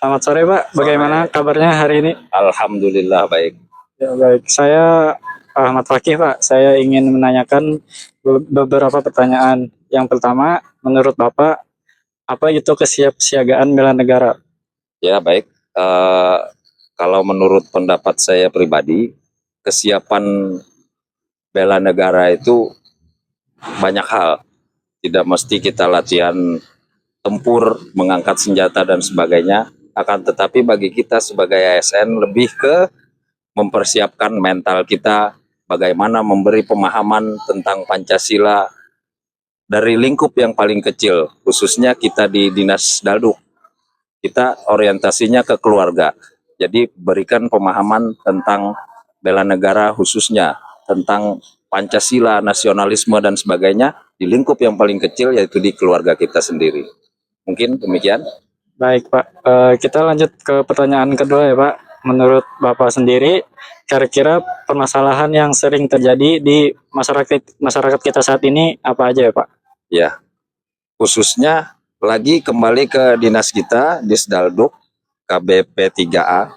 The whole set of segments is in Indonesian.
Selamat sore Pak, bagaimana kabarnya hari ini? Alhamdulillah baik. Ya, baik, saya Ahmad Fakih Pak. Saya ingin menanyakan beberapa pertanyaan. Yang pertama, menurut Bapak, apa itu kesiapsiagaan bela negara? Ya baik. Eh, Kalau menurut pendapat saya pribadi, kesiapan bela negara itu banyak hal. Tidak mesti kita latihan tempur, mengangkat senjata dan sebagainya. Akan tetapi bagi kita sebagai ASN lebih ke mempersiapkan mental kita, bagaimana memberi pemahaman tentang Pancasila dari lingkup yang paling kecil, khususnya kita di Dinas Dalduk. Kita orientasinya ke keluarga. Jadi berikan pemahaman tentang bela negara khususnya, tentang Pancasila, nasionalisme dan sebagainya di lingkup yang paling kecil yaitu di keluarga kita sendiri. Mungkin demikian. Baik Pak, kita lanjut ke pertanyaan kedua ya Pak. Menurut Bapak sendiri, kira-kira permasalahan yang sering terjadi di masyarakat kita saat ini apa aja ya Pak? Ya, khususnya lagi kembali ke dinas kita, Disdalduk, KBP 3A.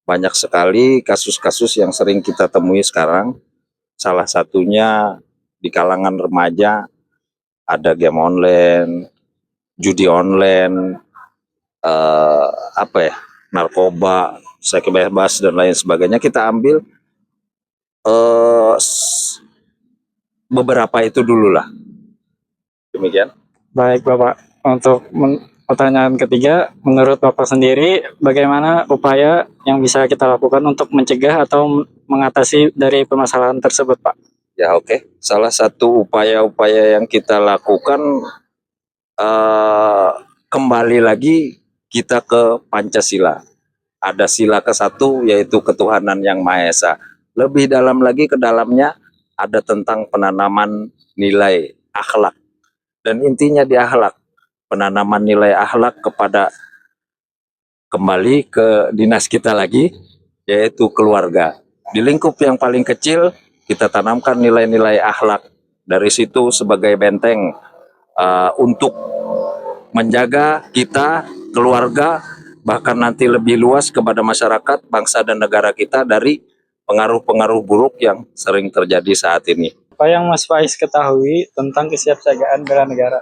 Banyak sekali kasus-kasus yang sering kita temui sekarang. Salah satunya di kalangan remaja ada game online, judi online, apa ya, narkoba, seks bebas dan lain sebagainya. Kita ambil beberapa itu dulu lah. Demikian. Baik Bapak, untuk pertanyaan ketiga, menurut Bapak sendiri, bagaimana upaya yang bisa kita lakukan untuk mencegah atau mengatasi dari permasalahan tersebut, Pak? Ya oke. Salah satu upaya-upaya yang kita lakukan eh, kembali lagi kita ke Pancasila. Ada sila ke-1 yaitu ketuhanan yang Maha Esa. Lebih dalam lagi ke dalamnya ada tentang penanaman nilai akhlak. Dan intinya di akhlak, penanaman nilai akhlak kepada kembali ke dinas kita lagi, yaitu keluarga. Di lingkup yang paling kecil, kita tanamkan nilai-nilai akhlak. Dari situ sebagai benteng untuk menjaga kita, keluarga, bahkan nanti lebih luas kepada masyarakat, bangsa dan negara kita dari pengaruh-pengaruh buruk yang sering terjadi saat ini. Apa yang Mas Faiz ketahui tentang kesiapsiagaan bela negara?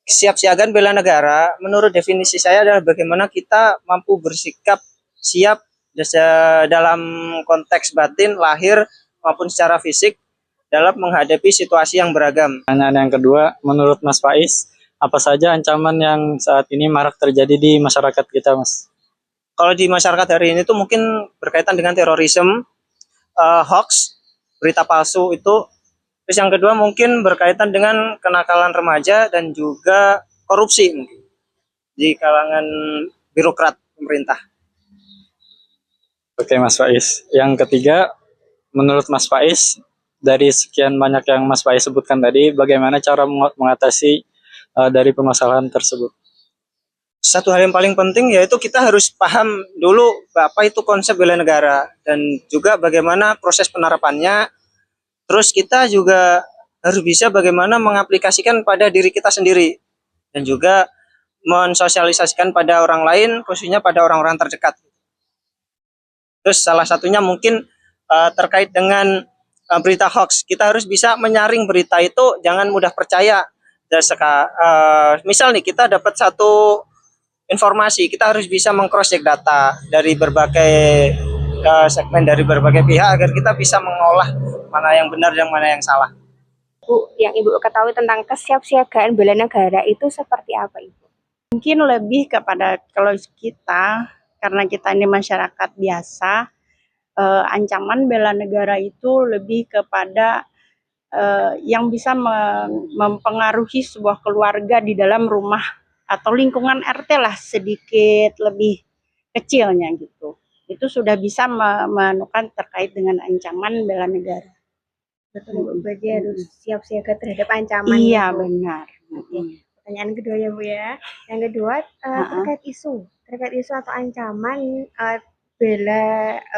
Kesiapsiagaan bela negara, menurut definisi saya adalah bagaimana kita mampu bersikap siap dalam konteks batin, lahir maupun secara fisik dalam menghadapi situasi yang beragam. Pertanyaan yang kedua, menurut Mas Faiz, apa saja ancaman yang saat ini marak terjadi di masyarakat kita, Mas? Kalau di masyarakat hari ini tuh mungkin berkaitan dengan terorisme, hoax, berita palsu itu. Terus yang kedua mungkin berkaitan dengan kenakalan remaja dan juga korupsi mungkin di kalangan birokrat pemerintah. Oke, Mas Faiz. Yang ketiga, menurut Mas Faiz, dari sekian banyak yang Mas Faiz sebutkan tadi, bagaimana cara mengatasi dari permasalahan tersebut? Satu hal yang paling penting yaitu kita harus paham dulu apa itu konsep bela negara dan juga bagaimana proses penerapannya. Terus kita juga harus bisa bagaimana mengaplikasikan pada diri kita sendiri dan juga mensosialisasikan pada orang lain, khususnya pada orang-orang terdekat. Terus salah satunya mungkin terkait dengan berita hoax. Kita harus bisa menyaring berita itu, jangan mudah percaya. Misal nih kita dapat satu informasi, kita harus bisa meng-cross check data dari berbagai segmen, dari berbagai pihak agar kita bisa mengolah mana yang benar dan mana yang salah. Bu, yang Ibu ketahui tentang kesiapsiagaan bela negara itu seperti apa, Ibu? Mungkin lebih kepada kalau kita, karena kita ini masyarakat biasa, ancaman bela negara itu lebih kepada yang bisa mempengaruhi sebuah keluarga di dalam rumah atau lingkungan RT lah, sedikit lebih kecilnya gitu. Itu sudah bisa menekan terkait dengan ancaman bela negara. Betul, berarti harus siap siaga terhadap ancaman. Iya, itu. benar. Pertanyaan kedua ya Bu ya. Yang kedua terkait isu atau ancaman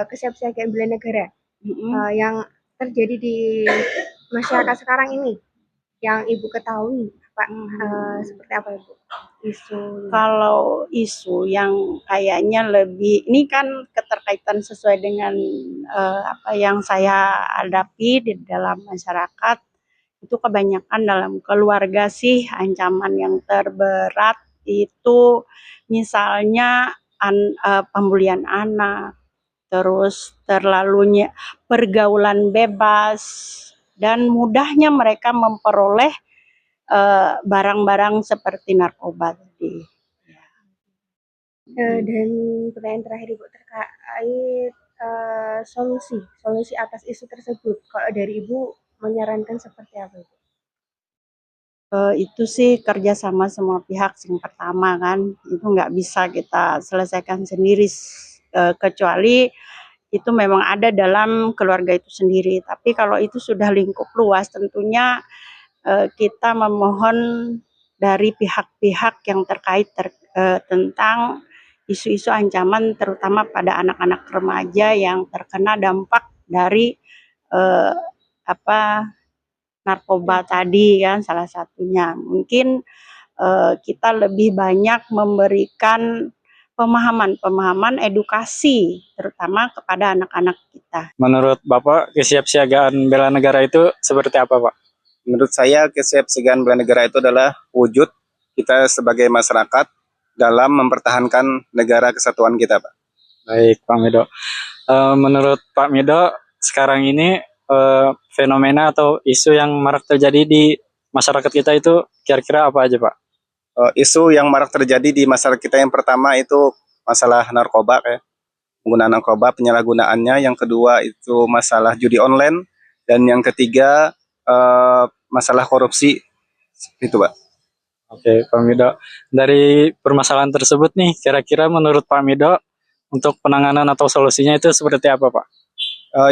kesiapsiagaan bela negara yang terjadi di masyarakat sekarang ini, yang Ibu ketahui, Pak, seperti apa Ibu? isu? Kalau isu yang kayaknya lebih, ini kan keterkaitan sesuai dengan apa yang saya hadapi di dalam masyarakat, itu kebanyakan dalam keluarga sih. Ancaman yang terberat itu misalnya pembulian anak, terus terlalunya pergaulan bebas, dan mudahnya mereka memperoleh barang-barang seperti narkoba tadi. Dan pertanyaan terakhir Ibu terkait solusi atas isu tersebut. Kalau dari Ibu menyarankan seperti apa Ibu? Itu sih kerjasama semua pihak yang pertama kan, itu nggak bisa kita selesaikan sendiri, kecuali itu memang ada dalam keluarga itu sendiri. Tapi kalau itu sudah lingkup luas, tentunya kita memohon dari pihak-pihak yang terkait tentang isu-isu ancaman, terutama pada anak-anak remaja yang terkena dampak dari eh, apa narkoba tadi kan salah satunya. Mungkin kita lebih banyak memberikan pemahaman edukasi terutama kepada anak-anak kita. Menurut Bapak, kesiapsiagaan bela negara itu seperti apa, Pak? Menurut saya kesiapsiagaan bela negara itu adalah wujud kita sebagai masyarakat dalam mempertahankan negara kesatuan kita, Pak. Baik, Pak Mido. Menurut Pak Mido, sekarang ini fenomena atau isu yang marak terjadi di masyarakat kita itu kira-kira apa aja, Pak? Isu yang marak terjadi di masyarakat kita yang pertama itu masalah narkoba, kayak penggunaan narkoba, penyalahgunaannya. Yang kedua itu masalah judi online, dan yang ketiga masalah korupsi, itu Pak. Oke, Pak Mido. Dari permasalahan tersebut nih, kira-kira menurut Pak Mido, untuk penanganan atau solusinya itu seperti apa, Pak?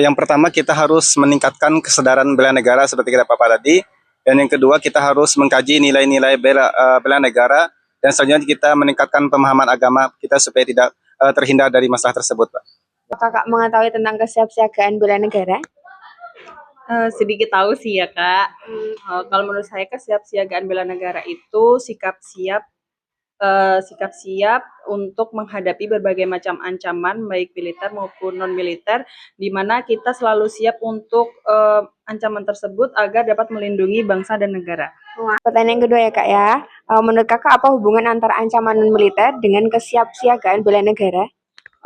Yang pertama kita harus meningkatkan kesadaran bela negara seperti kata Bapak tadi, dan yang kedua kita harus mengkaji nilai-nilai bela negara, dan selanjutnya kita meningkatkan pemahaman agama kita supaya tidak terhindar dari masalah tersebut, Pak. Kakak mengetahui tentang kesiapsiagaan bela negara? Sedikit tahu sih ya Kak. Kalau menurut saya kesiapsiagaan bela negara itu sikap siap untuk menghadapi berbagai macam ancaman baik militer maupun non militer, di mana kita selalu siap untuk ancaman tersebut agar dapat melindungi bangsa dan negara. Pertanyaan yang kedua ya Kak ya. Menurut Kakak apa hubungan antara ancaman non militer dengan kesiapsiagaan bela negara?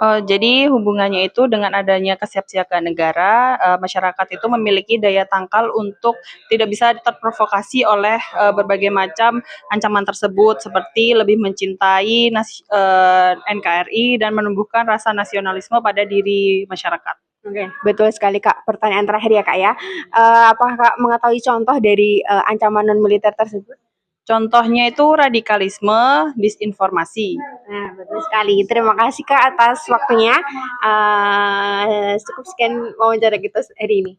Jadi hubungannya itu dengan adanya kesiapsiagaan negara, masyarakat itu memiliki daya tangkal untuk tidak bisa terprovokasi oleh berbagai macam ancaman tersebut, seperti lebih mencintai NKRI dan menumbuhkan rasa nasionalisme pada diri masyarakat. Oke, betul sekali Kak. Pertanyaan terakhir ya Kak ya. Apakah Kak mengetahui contoh dari ancaman non militer tersebut? Contohnya itu radikalisme, disinformasi. Nah, betul sekali. Terima kasih Kak atas waktunya. Cukup sekian wawancara kita hari ini.